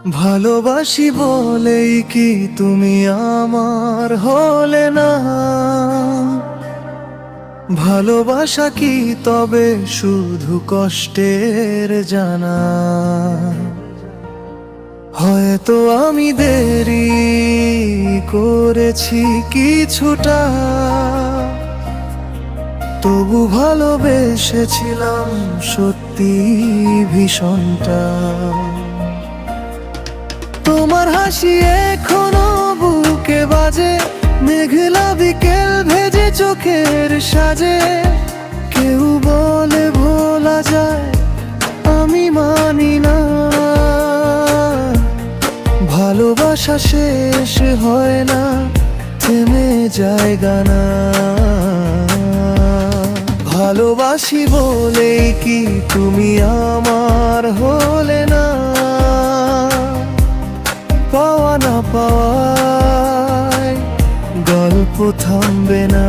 ভালোবাসি বলেই কি তুমি আমার হলে না? ভালোবাসা কি তবে শুধু কষ্টের জানা? হয়তো আমি দেরি করেছি কিছুটা, তবু ভালোবেসেছিলাম সত্যি ভীষণটা। তোমার হাসি এখনো বুকে বাজে, মেঘলা বিকেল ভেজে চোখের সাজে। কেউ বলে ভোলা যায়, আমি মানি না। ভালোবাসা শেষ হয় না, থেমে জায়গা না। ভালোবাসি বলেই কি তুমি আমার হলে না? পাওয়া না পাওয়ায় গল্প থামবে না।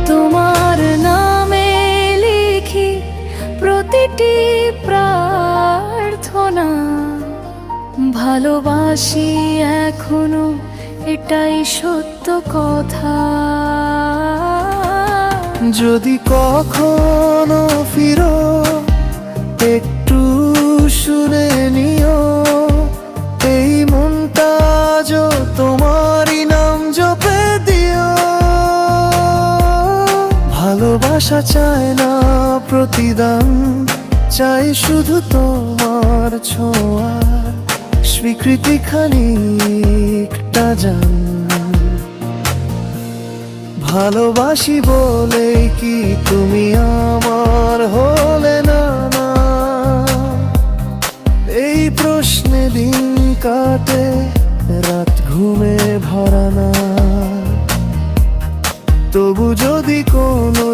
তোমার নামে লিখি প্রতিটি প্রার্থনা, ভালোবাসি এখনো, এটাই সত্য কথা। যদি কখনো ফিরো একটু শুনে নিও, এই মনটা আজ তোমারই নাম জপে দিও। ভালোবাসা চায় না প্রতিদান, চাই শুধু তোমার ছোঁয়ার স্বীকৃতি, খানিকটা জান। ভালোবাসি বলে কি তুমি আমার হলে না? এই প্রশ্নে দিন কাটে, রাত ঘুমে ভরা না। তবু যদি কোনো